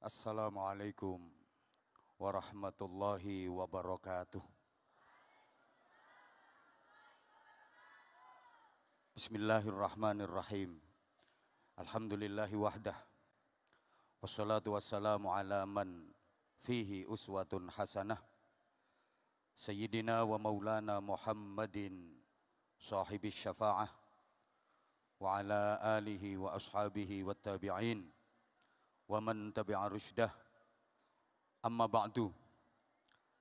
Assalamualaikum warahmatullahi wabarakatuh. Bismillahirrahmanirrahim. Alhamdulillahi wahdah. Wassalatu wassalamu ala man fihi uswatun hasanah. Sayyidina wa maulana Muhammadin sahibis syafa'ah. Wa ala alihi wa ashabihi wa tabi'in. Wa man tabi'a rusydah. Amma ba'du.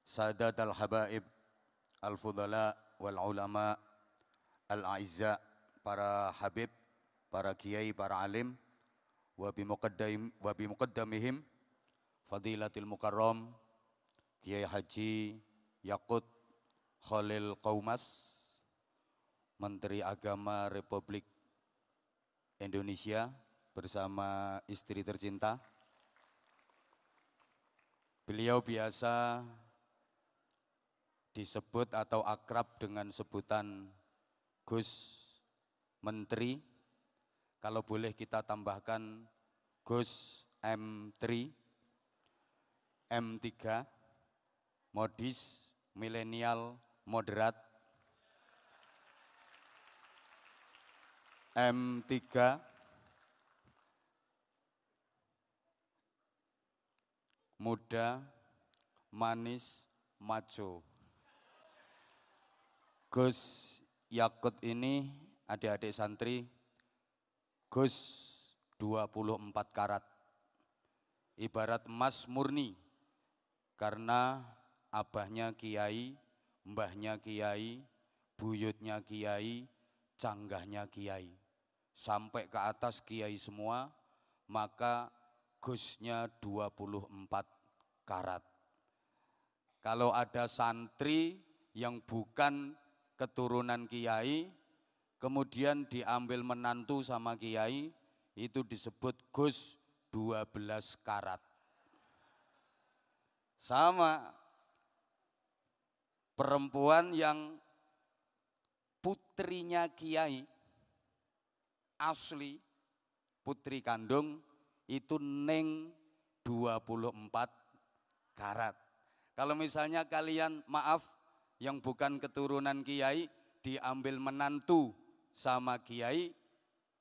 Sadat al-habaib, al-fudala wal ulama, al-a'izza, para habib, para kiai, para alim, wa bimuqaddamihim fadilatil mukarram Kiai Haji Yaqut Khalil Qaumas, Menteri Agama Republik Indonesia bersama istri tercinta. Beliau biasa disebut atau akrab dengan sebutan Gus Menteri. Kalau boleh kita tambahkan Gus M3, M3, modis, milenial, moderat. M3, muda, manis, maco. Gus Yaqut ini adik-adik santri, Gus 24 karat. Ibarat emas murni, karena abahnya kiai, mbahnya kiai, buyutnya kiai, canggahnya kiai. Sampai ke atas kiai semua, maka Gusnya 24 karat. Kalau ada santri yang bukan keturunan kiai, kemudian diambil menantu sama kiai, itu disebut Gus 12 karat. Sama perempuan yang putrinya kiai, asli putri kandung, itu neng 24 karat. Kalau misalnya kalian, maaf, yang bukan keturunan kiai diambil menantu sama kiai,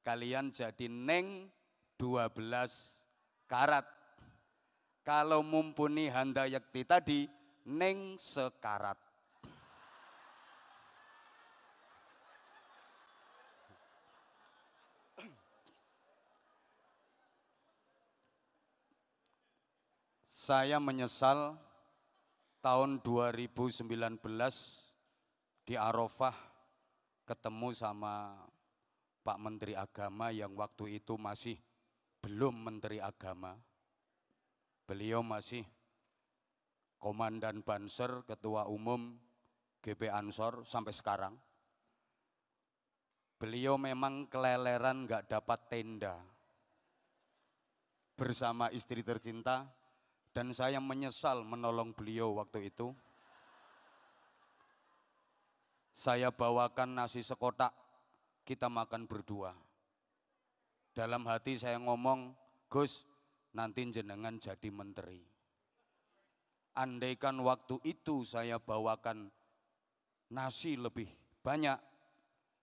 kalian jadi neng 12 karat. Kalau mumpuni handayakti tadi, neng sekarat. Saya menyesal tahun 2019 di Arafah ketemu sama Pak Menteri Agama yang waktu itu masih belum Menteri Agama. Beliau masih Komandan Banser, Ketua Umum GP Ansor sampai sekarang. Beliau memang keleleran nggak dapat tenda bersama istri tercinta. Dan saya menyesal menolong beliau waktu itu. Saya bawakan nasi sekotak, kita makan berdua. Dalam hati saya ngomong, Gus, nanti jenengan jadi menteri. Andaikan waktu itu saya bawakan nasi lebih banyak,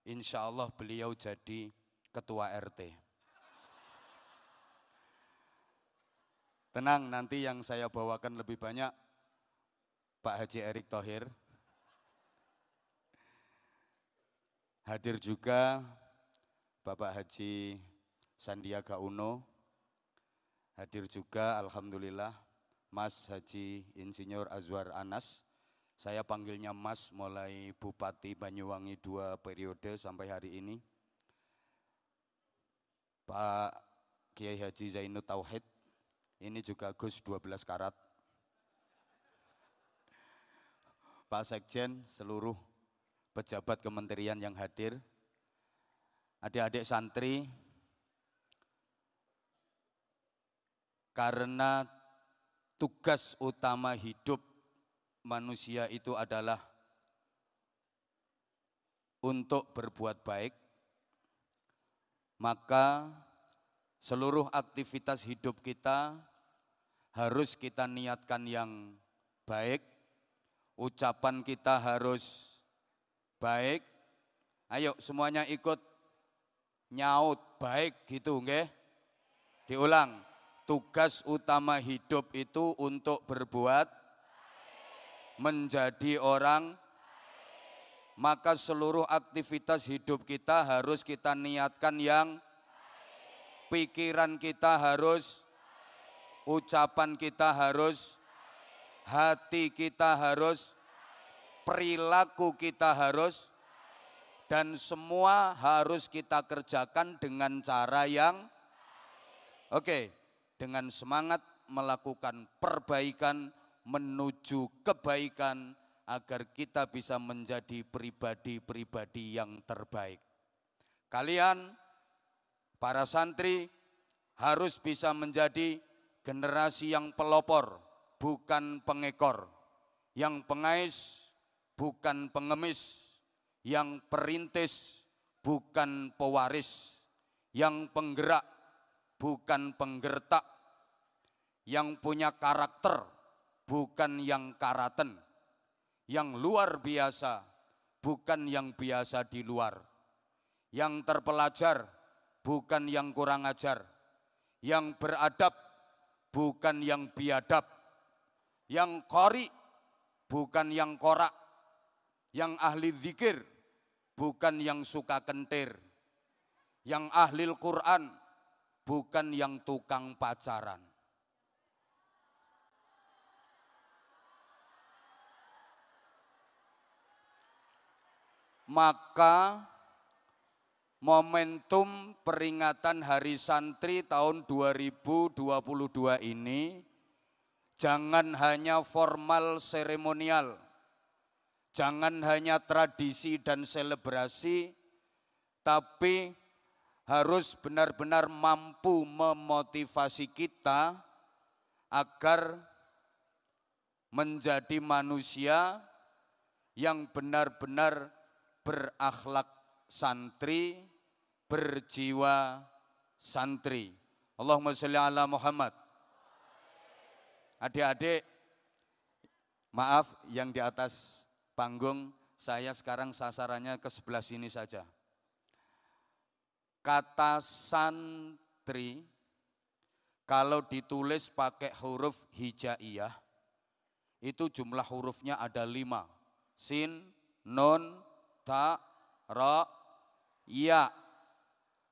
insya Allah beliau jadi ketua RT. Tenang, nanti yang saya bawakan lebih banyak Pak Haji Erick Thohir. Hadir juga Bapak Haji Sandiaga Uno. Hadir juga alhamdulillah Mas Haji Insinyur Azwar Anas. Saya panggilnya Mas mulai Bupati Banyuwangi 2 periode sampai hari ini. Pak Kiai Haji Zainud Tauhid. Ini juga Gus 12 karat. Pak Sekjen, seluruh pejabat kementerian yang hadir. Adik-adik santri, karena tugas utama hidup manusia itu adalah untuk berbuat baik, maka seluruh aktivitas hidup kita harus kita niatkan yang baik, ucapan kita harus baik. Ayo semuanya ikut nyaut baik gitu nggih. Diulang, tugas utama hidup itu untuk berbuat menjadi orang, maka seluruh aktivitas hidup kita harus kita niatkan yang pikiran kita harus, ucapan kita harus, hati kita harus, perilaku kita harus, dan semua harus kita kerjakan dengan cara yang dengan semangat melakukan perbaikan menuju kebaikan agar kita bisa menjadi pribadi-pribadi yang terbaik. Kalian, para santri, harus bisa menjadi generasi yang pelopor, bukan pengekor, yang pengais, bukan pengemis, yang perintis, bukan pewaris, yang penggerak, bukan penggertak, yang punya karakter, bukan yang karaten, yang luar biasa, bukan yang biasa di luar, yang terpelajar, bukan yang kurang ajar, yang beradab, bukan yang biadab, yang qori, bukan yang korak, yang ahli zikir, bukan yang suka kentir, yang ahli Al-Quran, bukan yang tukang pacaran. Maka momentum peringatan Hari Santri tahun 2022 ini jangan hanya formal seremonial, jangan hanya tradisi dan selebrasi, tapi harus benar-benar mampu memotivasi kita agar menjadi manusia yang benar-benar berakhlak santri, berjiwa santri. Allahumma sholli ala Muhammad. Adik-adik, maaf yang di atas panggung, saya sekarang sasarannya ke sebelah sini saja. Kata santri kalau ditulis pakai huruf hijaiyah itu jumlah hurufnya ada 5. Sin, nun, ta, ra, ya.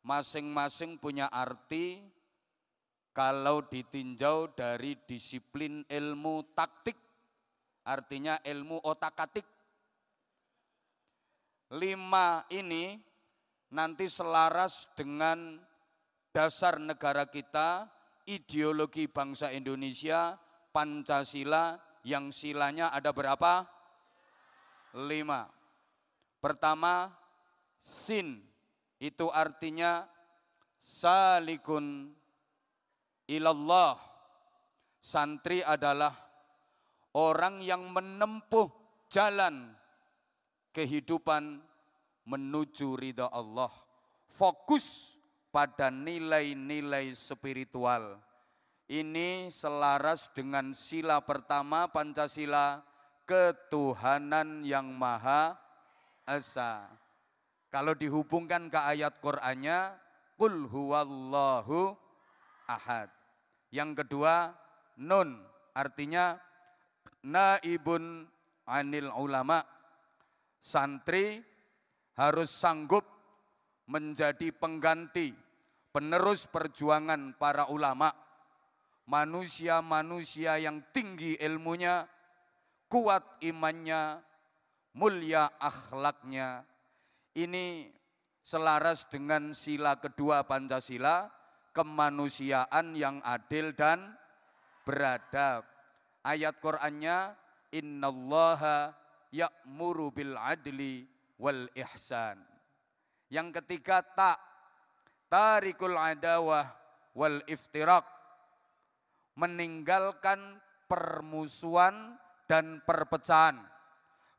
Masing-masing punya arti kalau ditinjau dari disiplin ilmu taktik, artinya ilmu otak-atik. 5 ini nanti selaras dengan dasar negara kita, ideologi bangsa Indonesia, Pancasila, yang silanya ada berapa? 5. Pertama, sin, itu artinya salikun ilallah. Santri adalah orang yang menempuh jalan kehidupan menuju ridha Allah, fokus pada nilai-nilai spiritual. Ini selaras dengan sila pertama Pancasila, ketuhanan yang Maha Esa. Kalau dihubungkan ke ayat Qur'annya, qul huwallahu ahad. Yang kedua, nun, artinya naibun anil ulama. Santri harus sanggup menjadi pengganti, penerus perjuangan para ulama, manusia-manusia yang tinggi ilmunya, kuat imannya, mulia akhlaknya. Ini selaras dengan sila kedua Pancasila, kemanusiaan yang adil dan beradab. Ayat Qur'annya, innallaha ya'muru bil adli wal ihsan. Yang ketiga, tarikul adawah wal iftirak, meninggalkan permusuhan dan perpecahan,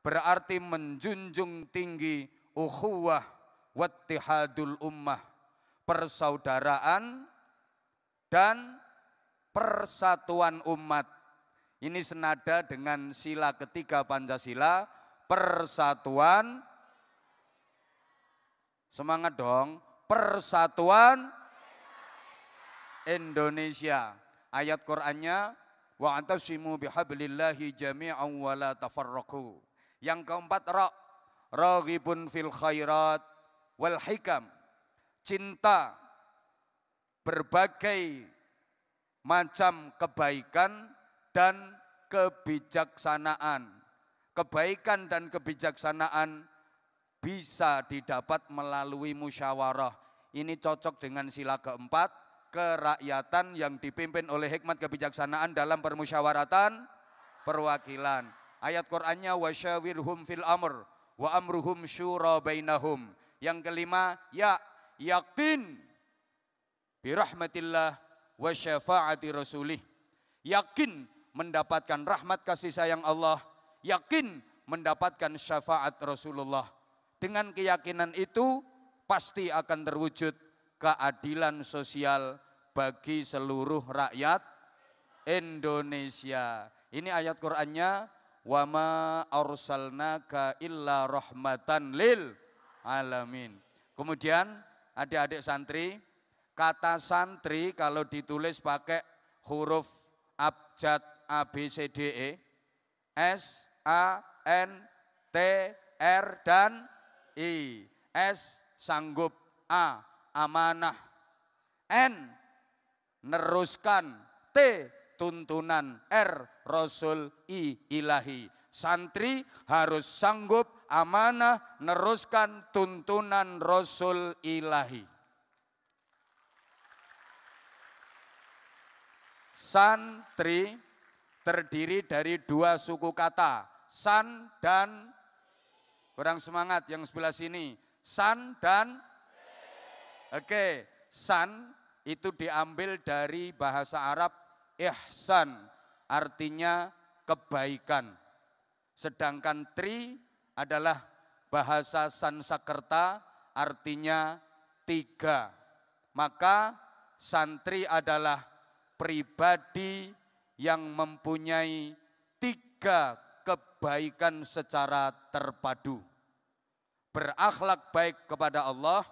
berarti menjunjung tinggi ukhuwah wattihadul ummah, persaudaraan dan persatuan umat. Ini senada dengan sila ketiga Pancasila, persatuan, semangat dong, persatuan Indonesia. Ayat Qur'annya, wa'tasimu bihablillahi jami'an wa la tafarraqu. Yang keempat, raghibun fil khairat wal hikam. Cinta berbagai macam kebaikan dan kebijaksanaan. Kebaikan dan kebijaksanaan bisa didapat melalui musyawarah. Ini cocok dengan sila keempat, kerakyatan yang dipimpin oleh hikmat kebijaksanaan dalam permusyawaratan perwakilan. Ayat Qur'annya wasyawirhum fil amr wa amruhum syura bainahum. Yang kelima, yakin birahmatillah wa syafaati rasulih. Yakin mendapatkan rahmat kasih sayang Allah, yakin mendapatkan syafaat Rasulullah. Dengan keyakinan itu pasti akan terwujud keadilan sosial bagi seluruh rakyat Indonesia. Ini ayat Qur'annya, wa ma arsalnaka illa rahmatan lil alamin. Kemudian adik-adik santri, kata santri kalau ditulis pakai huruf abjad A, B, C, D, E, S, A, N, T, R, dan I. S, sanggup. A, amanah. N, neruskan. T, tuntunan. R, Rasul. I, ilahi. Santri harus sanggup, amanah, neruskan tuntunan Rasul ilahi. Santri terdiri dari dua suku kata, san dan, kurang semangat yang sebelah sini, san dan, oke, san itu diambil dari bahasa Arab ihsan, artinya kebaikan. Sedangkan tri adalah bahasa Sansekerta, artinya tiga. Maka santri adalah pribadi yang mempunyai tiga kebaikan secara terpadu. Berakhlak baik kepada Allah,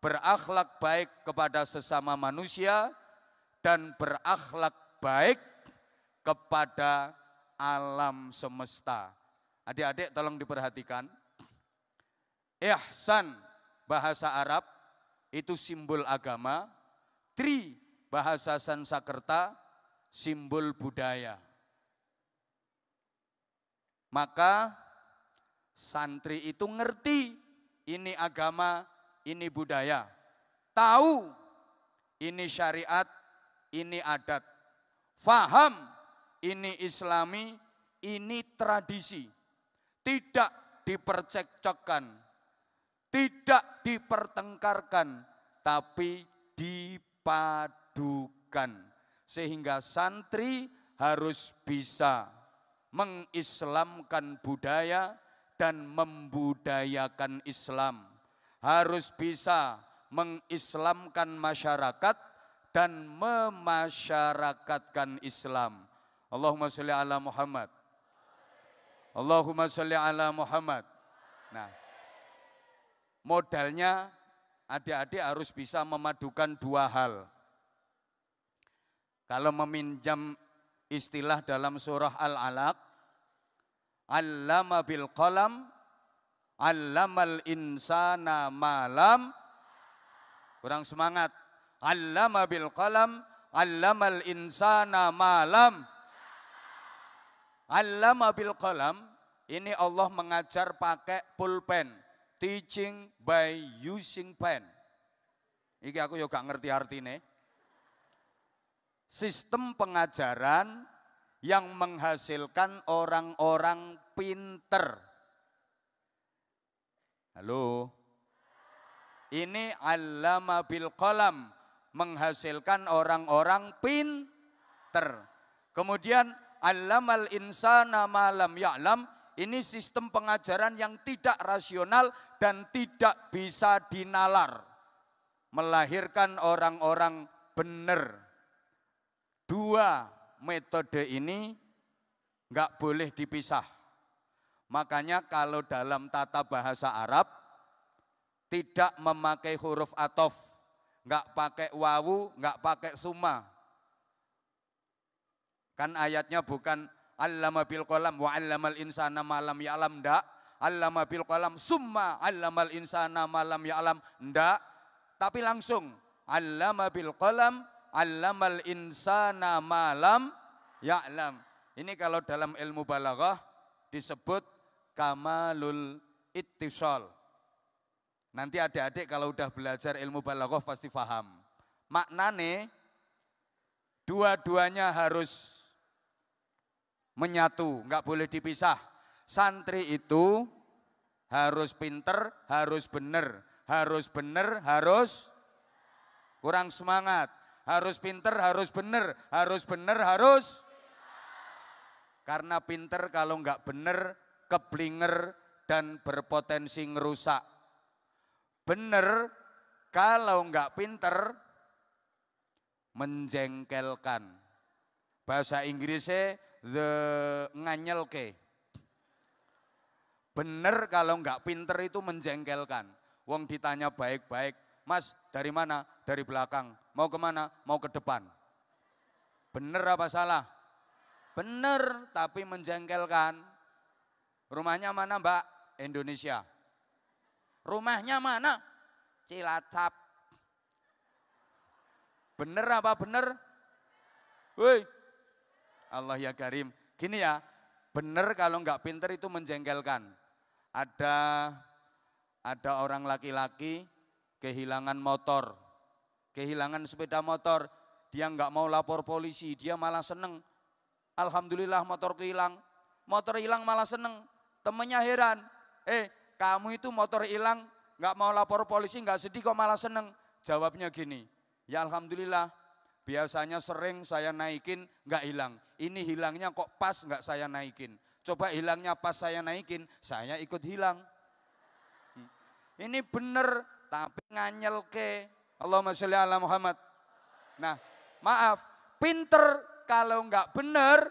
berakhlak baik kepada sesama manusia, dan berakhlak baik kepada alam semesta. Adik-adik tolong diperhatikan. Ihsan bahasa Arab itu simbol agama, tri bahasa Sansekerta simbol budaya. Maka santri itu ngerti ini agama, ini budaya. Tahu ini syariat, ini adat. Faham ini islami, ini tradisi. Tidak dipercekcokkan, tidak dipertengkarkan, tapi dipadukan. Sehingga santri harus bisa mengislamkan budaya dan membudayakan Islam. Harus bisa mengislamkan masyarakat dan memasyarakatkan Islam. Allahumma sholli ala Muhammad. Allahumma sholli ala Muhammad. Nah, modalnya adik-adik harus bisa memadukan dua hal. Kalau meminjam istilah dalam surah Al-Alaq, allama bil qalam, allamal insana malam, kurang semangat, allama bil qalam, allamal insana malam. Allama bil qalam, ini Allah mengajar pakai pulpen, teaching by using pen. Iki aku juga gak ngerti artinya. Sistem pengajaran yang menghasilkan orang-orang pinter. Halo? Ini allama bil qalam, menghasilkan orang-orang pinter. Kemudian allamal insana ma lam ya'lam, ini sistem pengajaran yang tidak rasional dan tidak bisa dinalar. Melahirkan orang-orang benar. Dua metode ini nggak boleh dipisah. Makanya kalau dalam tata bahasa Arab tidak memakai huruf atof, nggak pakai wawu, nggak pakai summa. Kan ayatnya bukan allama bil qalam wa allamal insana ma lam ya'lam, ndak. Allama bil qalam summa allamal insana ma lam ya'lam, ndak. Tapi langsung allama bil qalam allamal insana ma lam ya'lam. Ini kalau dalam ilmu balaghah disebut kamalul ittisal. Nanti adik-adik kalau udah belajar ilmu balaghah pasti paham. Maknane dua-duanya harus menyatu, nggak boleh dipisah. Santri itu harus pinter, harus bener, harus kurang semangat. Harus pinter, harus bener, harus. Karena pinter kalau nggak bener, keblinger dan berpotensi ngerusak. Bener kalau nggak pinter, menjengkelkan. Bahasa Inggrisnya nganyelke. Bener kalau nggak pinter itu menjengkelkan. Wong ditanya baik-baik, Mas dari mana? Dari belakang. Mau kemana? Mau ke depan. Bener apa salah? Bener, tapi menjengkelkan. Rumahnya mana Mbak? Indonesia. Rumahnya mana? Cilacap. Bener apa bener? Woi, Allah ya Karim. Gini ya, bener kalau nggak pinter itu menjengkelkan. Ada orang laki-laki kehilangan motor, kehilangan sepeda motor, dia nggak mau lapor polisi, dia malah seneng. Alhamdulillah motor hilang malah seneng. Temennya heran, kamu itu motor hilang, nggak mau lapor polisi, nggak sedih kok malah seneng. Jawabnya gini, ya alhamdulillah, biasanya sering saya naikin nggak hilang. Ini hilangnya kok pas nggak saya naikin. Coba hilangnya pas saya naikin, saya ikut hilang. Ini bener, tapi nganyel ke. Allahumma sholli ala Muhammad. Nah, maaf, pinter kalau nggak bener,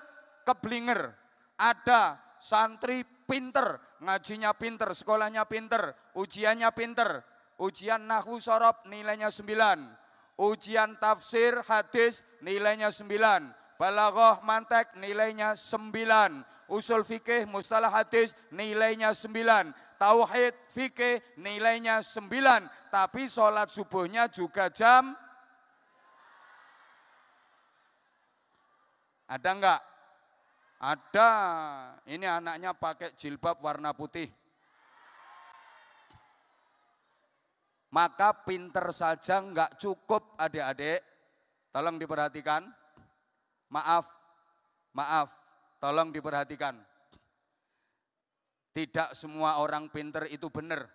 keblinger. Ada santri pinter, ngajinya pinter, sekolahnya pinter, ujiannya pinter. Ujian nahwu sorob nilainya 9. Ujian tafsir hadis nilainya 9. Balaghah mantek nilainya 9. Usul fikih mustalah hadis nilainya 9. Tauhid fikih nilainya 9. Tapi sholat subuhnya juga jam. Ada enggak? Ada. Ini anaknya pakai jilbab warna putih. Maka pinter saja enggak cukup adik-adik. Tolong diperhatikan. Maaf, tolong diperhatikan. Tidak semua orang pinter itu benar.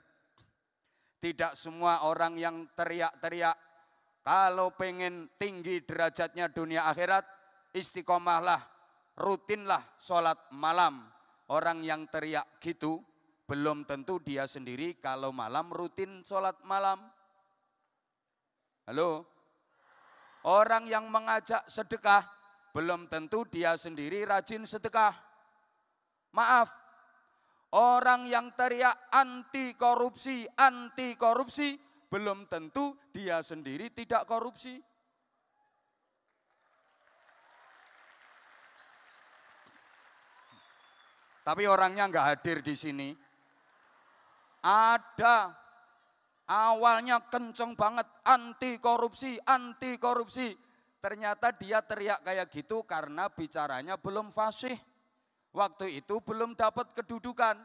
Tidak semua orang yang teriak-teriak. Kalau pengen tinggi derajatnya dunia akhirat, istiqomahlah, rutinlah sholat malam. Orang yang teriak gitu, belum tentu dia sendiri kalau malam rutin sholat malam. Halo? Orang yang mengajak sedekah, belum tentu dia sendiri rajin sedekah. Maaf, orang yang teriak anti korupsi, belum tentu dia sendiri tidak korupsi. Tapi orangnya nggak hadir di sini. Ada, awalnya kenceng banget anti korupsi. Ternyata dia teriak kayak gitu karena bicaranya belum fasih. Waktu itu belum dapat kedudukan.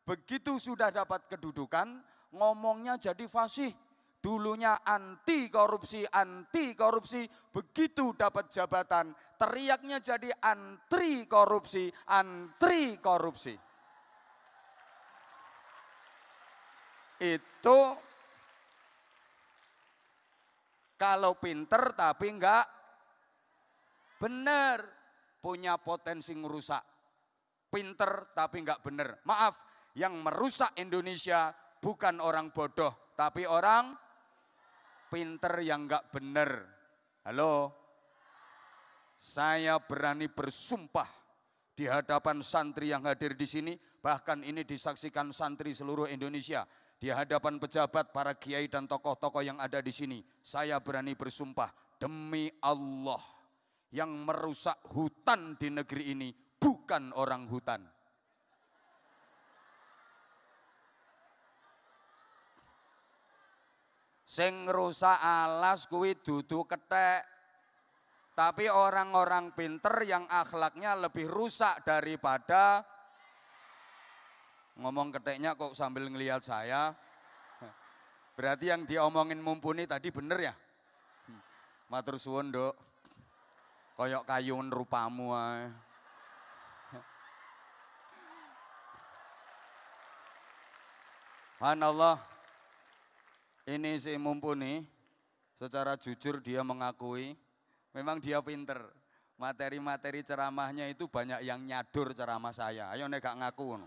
Begitu sudah dapat kedudukan, ngomongnya jadi fasih. Dulunya anti korupsi. Begitu dapat jabatan, teriaknya jadi antri korupsi. Itu kalau pinter tapi enggak benar, punya potensi ngerusak. Pinter tapi enggak benar. Maaf, yang merusak Indonesia bukan orang bodoh, tapi orang pinter yang enggak benar. Halo? Saya berani bersumpah di hadapan santri yang hadir di sini, bahkan ini disaksikan santri seluruh Indonesia, di hadapan pejabat, para kiai dan tokoh-tokoh yang ada di sini. Saya berani bersumpah demi Allah, yang merusak hutan di negeri ini bukan orang hutan. Sing rusak alas kuwi dudu kethek. Tapi orang-orang pinter yang akhlaknya lebih rusak daripada ngomong ketheknya kok sambil ngelihat saya. Berarti yang diomongin Mumpuni tadi bener ya? Matur suwun, Nduk. Koyok kayun rupamu ae. Subhanallah. Ini si Mumpuni, secara jujur dia mengakui, memang dia pinter. Materi-materi ceramahnya itu banyak yang nyadur ceramah saya. Ayo nek gak ngaku.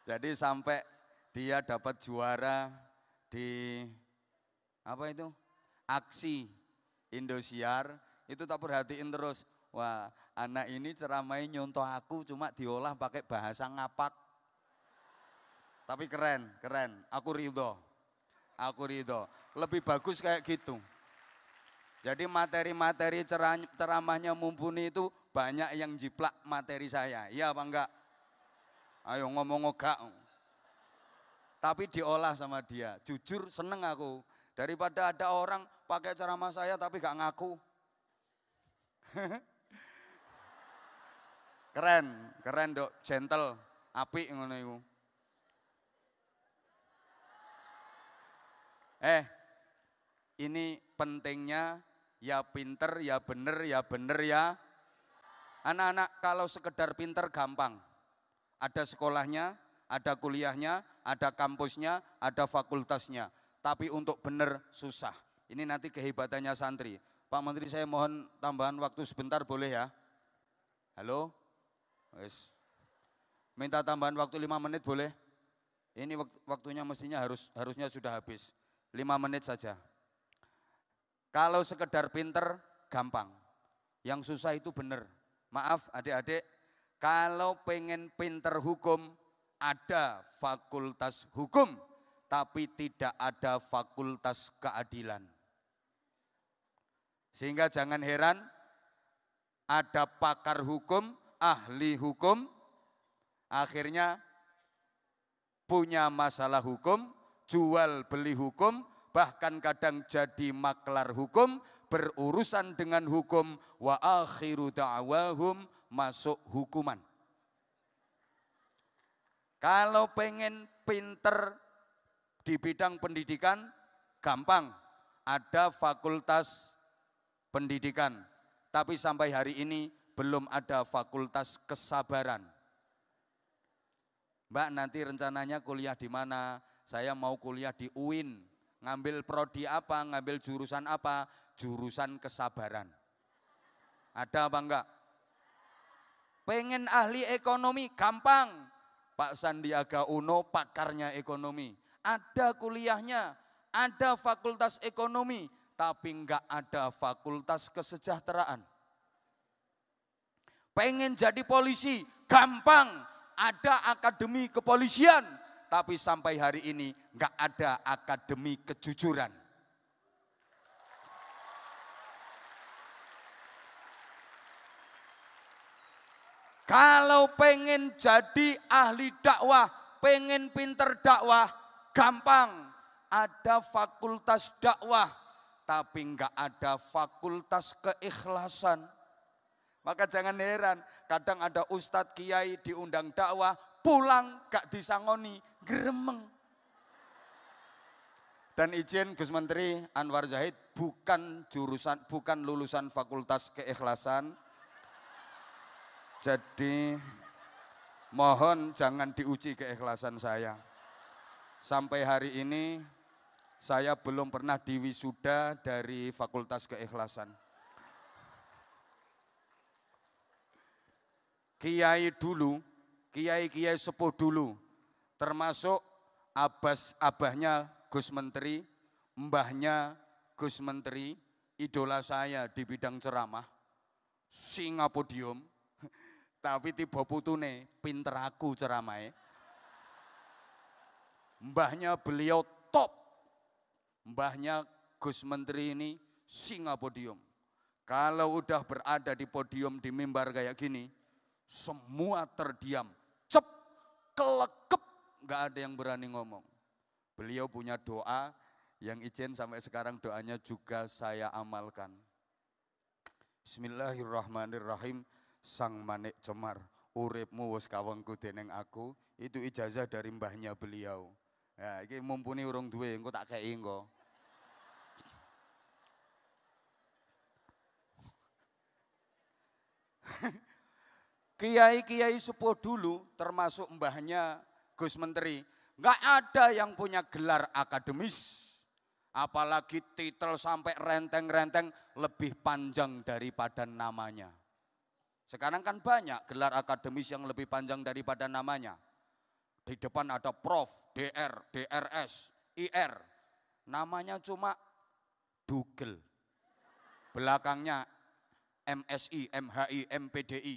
Jadi sampai dia dapat juara di apa itu? Aksi Indosiar, itu tak perhatiin terus. Wah, anak ini ceramahnya nyontoh aku cuma diolah pakai bahasa ngapak. Tapi keren, keren. Aku ridho. Lebih bagus kayak gitu. Jadi materi-materi ceramahnya Mumpuni itu banyak yang jiplak materi saya. Iya apa enggak? Ayo ngomong enggak. Tapi diolah sama dia. Jujur seneng aku. Daripada ada orang pakai ceramah saya tapi gak ngaku. Keren Dok, gentle, apik ngono iku. Ini pentingnya ya pinter, ya bener ya. Anak-anak kalau sekedar pinter gampang. Ada sekolahnya, ada kuliahnya, ada kampusnya, ada fakultasnya. Tapi untuk bener susah. Ini nanti kehebatannya santri. Pak Menteri, saya mohon tambahan waktu sebentar boleh ya? Halo? Wes. Minta tambahan waktu 5 menit boleh? Ini waktunya mestinya harusnya sudah habis. 5 menit saja. Kalau sekedar pinter, gampang. Yang susah itu bener. Maaf adik-adik, kalau pengen pinter hukum, ada fakultas hukum, tapi tidak ada fakultas keadilan. Sehingga jangan heran, ada pakar hukum, ahli hukum, akhirnya punya masalah hukum, jual beli hukum, bahkan kadang jadi maklar hukum, berurusan dengan hukum, wa akhiru da'wahum, masuk hukuman. Kalau pengen pinter di bidang pendidikan, gampang, ada fakultas pendidikan. Tapi sampai hari ini belum ada fakultas kesabaran. Mbak, nanti rencananya kuliah di mana? Saya mau kuliah di UIN, ngambil prodi apa, ngambil jurusan apa? Jurusan kesabaran. Ada apa enggak? Pengen ahli ekonomi, gampang. Pak Sandiaga Uno pakarnya ekonomi. Ada kuliahnya, ada fakultas ekonomi, tapi enggak ada fakultas kesejahteraan. Pengen jadi polisi, gampang. Ada akademi kepolisian, tapi sampai hari ini enggak ada akademi kejujuran. Kalau pengen jadi ahli dakwah, pengen pinter dakwah, gampang. Ada fakultas dakwah, tapi enggak ada fakultas keikhlasan. Maka jangan heran, kadang ada ustadz kiai diundang dakwah, pulang gak disangoni, gremeng. Dan izin Gus Menteri Anwar Zahid bukan lulusan fakultas keikhlasan. Jadi mohon jangan diuji keikhlasan saya. Sampai hari ini saya belum pernah diwisuda dari fakultas keikhlasan. Kiai dulu, kiai-kiai sepuh dulu, termasuk abahnya Gus Menteri, mbahnya Gus Menteri, idola saya di bidang ceramah, singa podium, tapi tiba putune pinter aku ceramahnya. Mbahnya beliau top, mbahnya Gus Menteri ini singa podium. Kalau udah berada di podium di mimbar kayak gini, semua terdiam, cep, kelekep, nggak ada yang berani ngomong. Beliau punya doa yang izin sampai sekarang doanya juga saya amalkan. Bismillahirrahmanirrahim. Sang manik cemar, uripmu wis kawengku dening aku. Itu ijazah dari mbahnya beliau. Ya, ini mumpuni urung duwe, engko tak kei engko. Kiai-kiai sepuh dulu termasuk mbahnya Gus Menteri, nggak ada yang punya gelar akademis. Apalagi titel sampai renteng-renteng lebih panjang daripada namanya. Sekarang kan banyak gelar akademis yang lebih panjang daripada namanya. Di depan ada Prof, DR, DRS, IR. Namanya cuma Dugel. Belakangnya MSI, MHI, MPDI,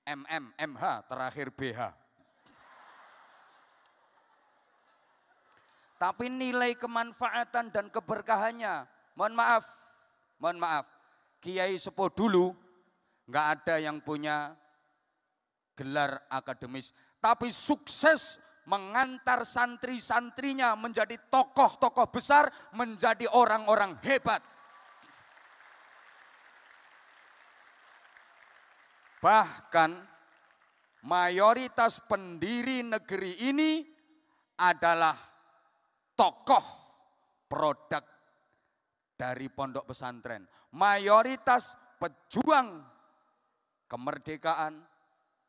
MM, MH, terakhir BH. Tapi nilai kemanfaatan dan keberkahannya, mohon maaf, kiai sepuh dulu nggak ada yang punya gelar akademis, tapi sukses mengantar santri-santrinya menjadi tokoh-tokoh besar, menjadi orang-orang hebat. Bahkan mayoritas pendiri negeri ini adalah tokoh produk dari pondok pesantren. Mayoritas pejuang kemerdekaan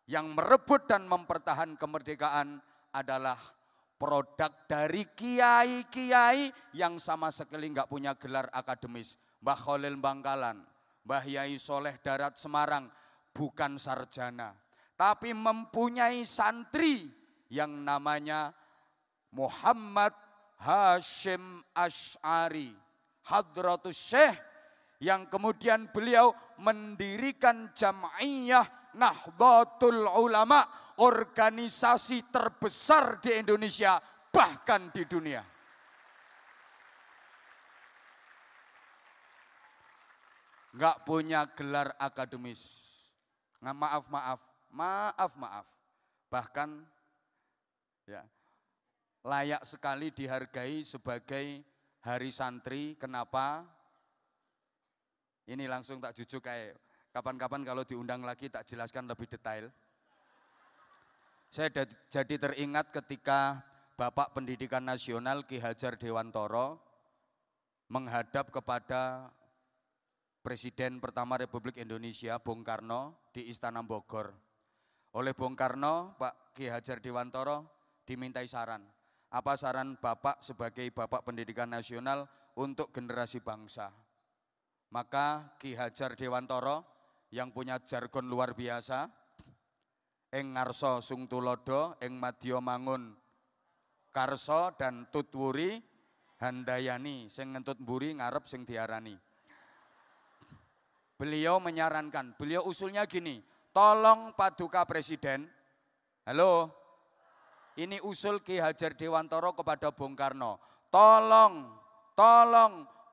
yang merebut dan mempertahankan kemerdekaan adalah produk dari kiai-kiai yang sama sekali nggak punya gelar akademis. Mbah Khalil Bangkalan, Mbah Yai Soleh Darat Semarang bukan sarjana, tapi mempunyai santri yang namanya Muhammad Hashim Asy'ari, Hadratus Syekh, yang kemudian beliau mendirikan Jam'iyah Nahdlatul Ulama, organisasi terbesar di Indonesia bahkan di dunia. Enggak punya gelar akademis. Maaf. Bahkan ya, layak sekali dihargai sebagai hari santri. Kenapa? Ini langsung tak jujuk kayak kapan-kapan kalau diundang lagi tak jelaskan lebih detail. Saya jadi teringat ketika Bapak Pendidikan Nasional Ki Hajar Dewantoro menghadap kepada Presiden pertama Republik Indonesia Bung Karno di Istana Bogor. Oleh Bung Karno, Pak Ki Hajar Dewantoro dimintai saran. Apa saran Bapak sebagai Bapak Pendidikan Nasional untuk generasi bangsa? Maka Ki Hajar Dewantoro yang punya jargon luar biasa, ing ngarsa sung tulodo, ing madya mangun karso dan tutwuri handayani, sing ngentut mburi ngarep sing diarani. Beliau menyarankan, beliau usulnya gini, tolong Paduka Presiden, halo, ini usul Ki Hajar Dewantoro kepada Bung Karno, tolong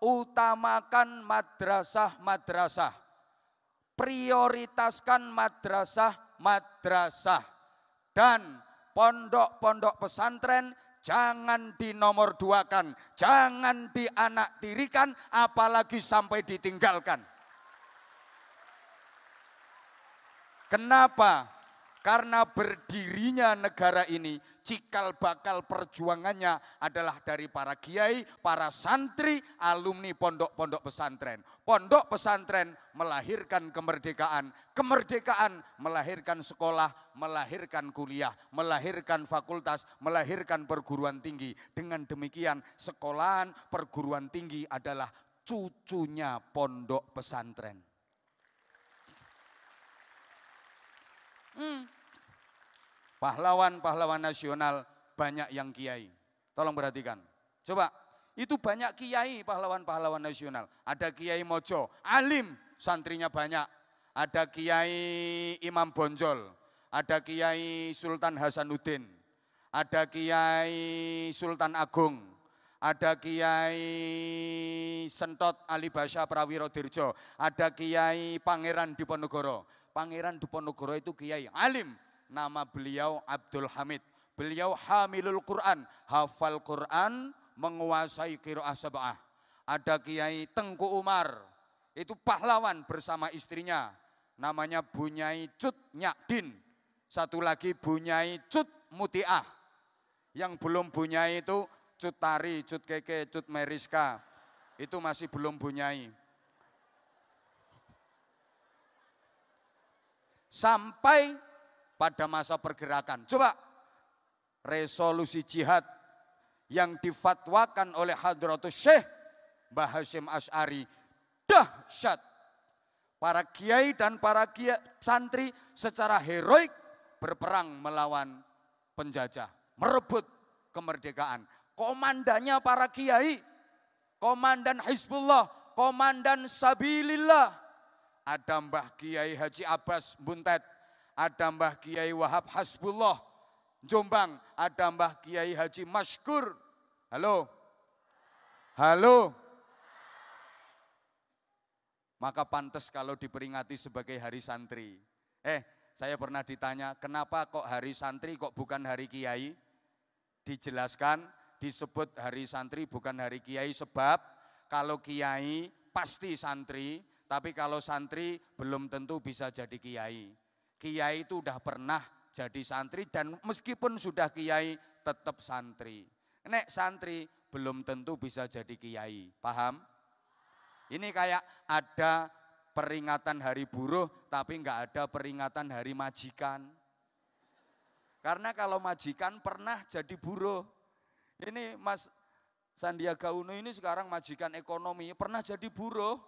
utamakan madrasah, prioritaskan madrasah, dan pondok-pondok pesantren jangan dinomorduakan, jangan dianaktirikan, apalagi sampai ditinggalkan. Kenapa? Karena berdirinya negara ini, cikal bakal perjuangannya adalah dari para kiai, para santri, alumni pondok-pondok pesantren. Pondok pesantren melahirkan kemerdekaan, kemerdekaan melahirkan sekolah, melahirkan kuliah, melahirkan fakultas, melahirkan perguruan tinggi. Dengan demikian sekolahan perguruan tinggi adalah cucunya pondok pesantren. Pahlawan-pahlawan nasional banyak yang kiai. Tolong perhatikan. Coba Itu banyak kiai pahlawan-pahlawan nasional. Ada Kiai Mojo, alim, santrinya banyak. Ada Kiai Imam Bonjol, ada Kiai Sultan Hasanuddin, ada Kiai Sultan Agung, ada Kiai Sentot Ali Basya Prawiro Dirjo, ada Kiai Pangeran Diponegoro. Pangeran Diponegoro itu kiai alim, nama beliau Abdul Hamid. Beliau hamilul Quran, hafal Quran, menguasai qiraah sab'ah. Ada Kiai Tengku Umar, itu pahlawan bersama istrinya, namanya Bunyai Cut Nyakdin. Satu lagi Bunyai Cut Mutiah. Yang belum Bunyai itu Cut Tari, Cut Keke, Cut Meriska. Itu masih belum Bunyai. Sampai pada masa pergerakan. Coba resolusi jihad yang difatwakan oleh Hadratus Syekh Mbah Hasyim Asy'ari dahsyat. Para kiai dan para santri secara heroik berperang melawan penjajah, merebut kemerdekaan. Komandannya para kiai, komandan Hizbullah, komandan Sabilillah. Ada Mbah Kiai Haji Abbas Buntet, ada Mbah Kiai Wahab Hasbullah Jombang, ada Mbah Kiai Haji Maskur. Halo? Halo? Maka pantas kalau diperingati sebagai hari santri. Saya pernah ditanya, kenapa kok hari santri kok bukan hari kiai? Dijelaskan, disebut hari santri bukan hari kiai sebab kalau kiai pasti santri, tapi kalau santri belum tentu bisa jadi kiai. Kiai itu udah pernah jadi santri dan meskipun sudah kiai tetap santri. Nek santri belum tentu bisa jadi kiai, paham? Ini kayak ada peringatan hari buruh tapi enggak ada peringatan hari majikan. Karena kalau majikan pernah jadi buruh. Ini Mas Sandiaga Uno ini sekarang majikan ekonomi, pernah jadi buruh.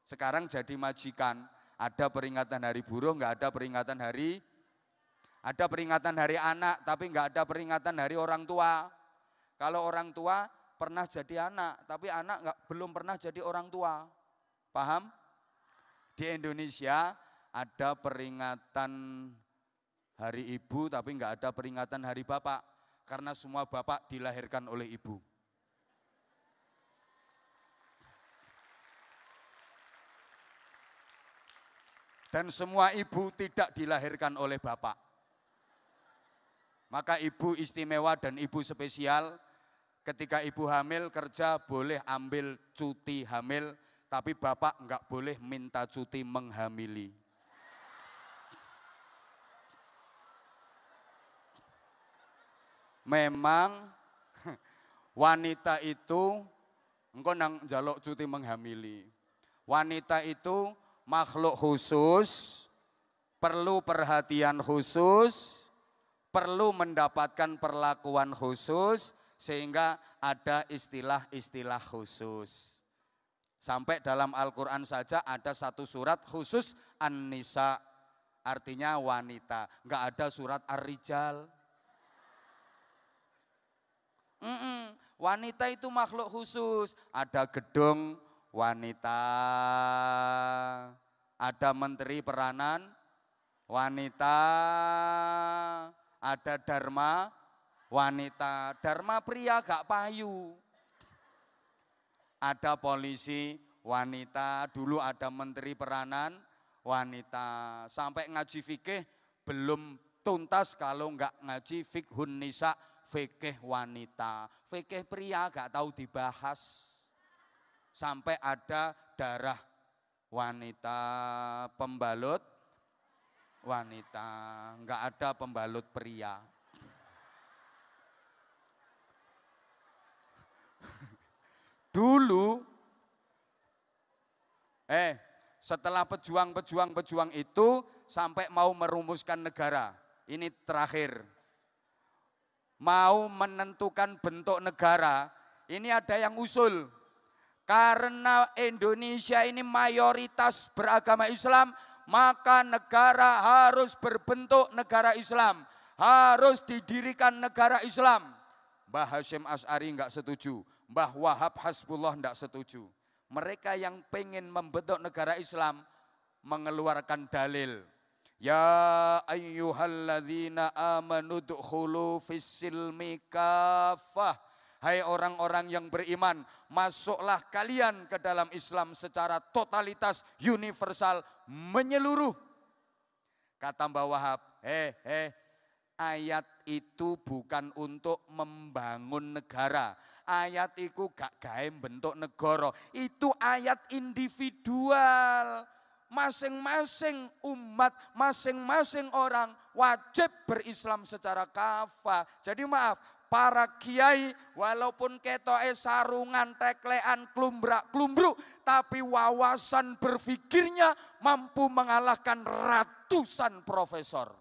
Sekarang jadi majikan. Ada peringatan hari buruh, enggak ada peringatan hari. Ada peringatan hari anak, tapi enggak ada peringatan hari orang tua. Kalau orang tua pernah jadi anak, tapi anak belum pernah jadi orang tua. Paham? Di Indonesia ada peringatan hari ibu, tapi enggak ada peringatan hari bapak. Karena semua bapak dilahirkan oleh ibu. Dan semua ibu tidak dilahirkan oleh bapak. Maka ibu istimewa dan ibu spesial, ketika ibu hamil kerja boleh ambil cuti hamil, tapi bapak enggak boleh minta cuti menghamili. Memang wanita itu engko nang njaluk cuti menghamili. Wanita itu makhluk khusus, perlu perhatian khusus, perlu mendapatkan perlakuan khusus, sehingga ada istilah-istilah khusus. Sampai dalam Al-Quran saja ada satu surat khusus An-Nisa, artinya wanita. Enggak ada surat Ar-Rijal. Wanita itu makhluk khusus, ada gedung wanita, ada menteri peranan wanita, ada dharma wanita, dharma pria gak payu. Ada polisi wanita, dulu ada menteri peranan wanita. Sampai ngaji fikih belum tuntas kalau enggak ngaji fikhun nisa, fikih wanita. Fikih pria gak tahu dibahas. Sampai ada darah wanita, pembalut wanita, enggak ada pembalut pria. Dulu, setelah pejuang itu sampai mau merumuskan negara, ini terakhir, mau menentukan bentuk negara, ini ada yang usul. Karena Indonesia ini mayoritas beragama Islam, maka negara harus berbentuk negara Islam, harus didirikan negara Islam. Mbah Hasyim Asy'ari enggak setuju. Mbah Wahab Hasbullah tidak setuju. Mereka yang pengen membentuk negara Islam mengeluarkan dalil. Ya ayyuhalladzina amanu dukhulu fis-silmi kafah. Hai orang-orang yang beriman, masuklah kalian ke dalam Islam secara totalitas, universal, menyeluruh. Kata Mbah Wahab, ayat itu bukan untuk membangun negara. Ayat itu gak gawe bentuk negara. Itu ayat individual. Masing-masing umat, masing-masing orang wajib berislam secara kafah. Jadi maaf, para kiai walaupun ketoke sarungan, teklean, klumbrak-klumbruk, tapi wawasan berfikirnya mampu mengalahkan ratusan profesor.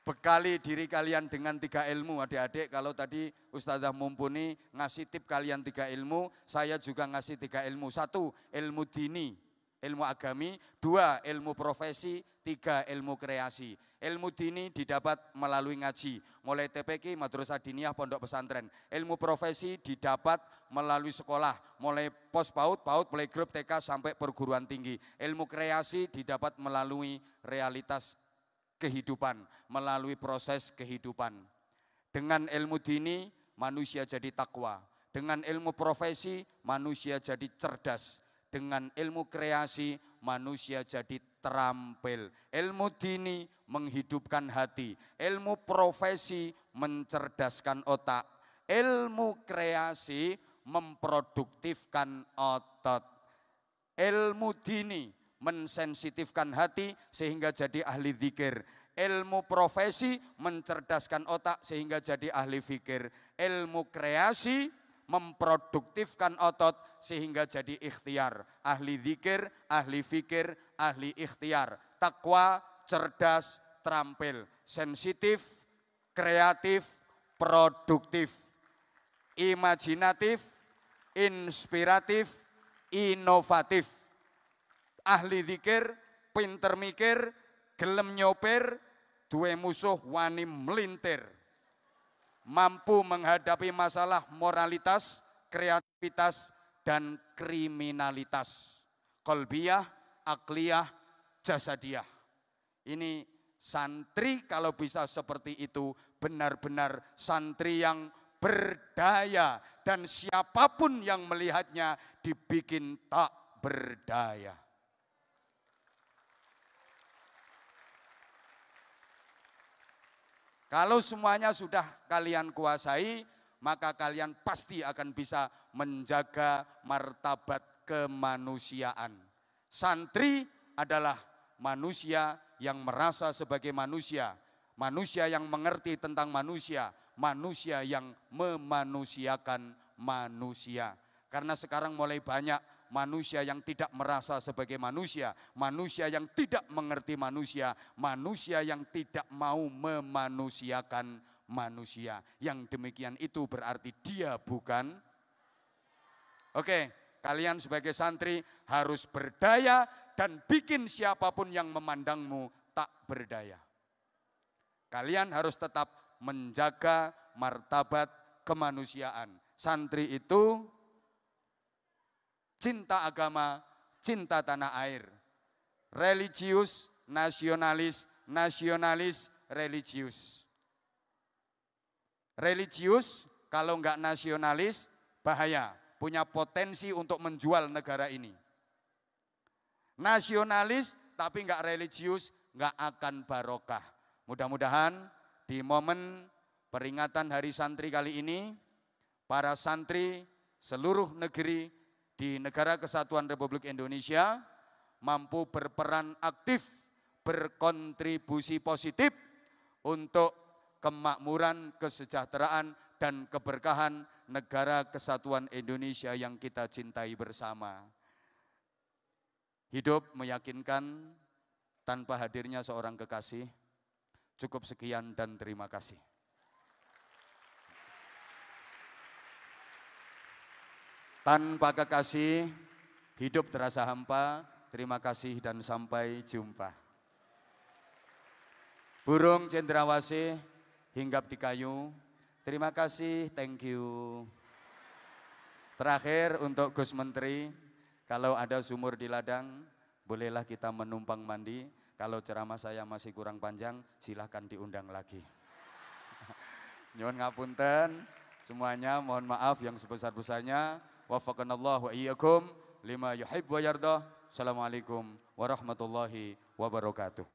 Bekali diri kalian dengan 3 ilmu, adik-adik. Kalau tadi Ustazah Mumpuni ngasih tip kalian 3 ilmu, saya juga ngasih 3 ilmu. 1, ilmu dini, ilmu agami. 2, ilmu profesi. 3, ilmu kreasi. Ilmu dini didapat melalui ngaji, mulai TPQ, Madrasah Diniyah, Pondok Pesantren. Ilmu profesi didapat melalui sekolah, mulai pos PAUD, playgroup, TK sampai perguruan tinggi. Ilmu kreasi didapat melalui realitas kehidupan, melalui proses kehidupan. Dengan ilmu dini manusia jadi takwa, dengan ilmu profesi manusia jadi cerdas, dengan ilmu kreasi manusia jadi terampil. Ilmu dini menghidupkan hati, ilmu profesi mencerdaskan otak, ilmu kreasi memproduktifkan otot. Ilmu dini mensensitifkan hati sehingga jadi ahli zikir. Ilmu profesi mencerdaskan otak sehingga jadi ahli fikir. Ilmu kreasi memproduktifkan otot sehingga jadi ikhtiar. Ahli zikir, ahli fikir, ahli ikhtiar. Takwa, cerdas, terampil, sensitif, kreatif, produktif, imajinatif, inspiratif, inovatif. Ahli zikir, pinter mikir, gelem nyopir, duwe musuh wani melintir. Mampu menghadapi masalah moralitas, kreativitas, dan kriminalitas. Qalbiyah, akliyah, jasadiyah. Ini santri kalau bisa seperti itu, benar-benar santri yang berdaya. Dan siapapun yang melihatnya dibikin tak berdaya. Kalau semuanya sudah kalian kuasai, maka kalian pasti akan bisa menjaga martabat kemanusiaan. Santri adalah manusia yang merasa sebagai manusia, manusia yang mengerti tentang manusia, manusia yang memanusiakan manusia. Karena sekarang mulai banyak manusia yang tidak merasa sebagai manusia, manusia yang tidak mengerti manusia, manusia yang tidak mau memanusiakan manusia. Yang demikian itu berarti dia bukan. Oke, kalian sebagai santri harus berdaya dan bikin siapapun yang memandangmu tak berdaya. Kalian harus tetap menjaga martabat kemanusiaan. Santri itu cinta agama, cinta tanah air. Religius, nasionalis, nasionalis, religius. Religius kalau enggak nasionalis bahaya, punya potensi untuk menjual negara ini. Nasionalis tapi enggak religius, enggak akan barokah. Mudah-mudahan di momen peringatan Hari Santri kali ini, para santri seluruh negeri di Negara Kesatuan Republik Indonesia mampu berperan aktif, berkontribusi positif untuk kemakmuran, kesejahteraan, dan keberkahan Negara Kesatuan Indonesia yang kita cintai bersama. Hidup meyakinkan tanpa hadirnya seorang kekasih. Cukup sekian dan terima kasih. Tanpa kekasih, hidup terasa hampa. Terima kasih dan sampai jumpa. Burung cendrawasih hinggap di kayu. Terima kasih, thank you. Terakhir untuk Gus Menteri, kalau ada sumur di ladang, bolehlah kita menumpang mandi. Kalau ceramah saya masih kurang panjang, silahkan diundang lagi. Nyuwun ngapunten, semuanya mohon maaf yang sebesar-besarnya. Wafaqanallahu wa iyyakum lima yuhibbu wa yardah. Assalamualaikum warahmatullahi wabarakatuh.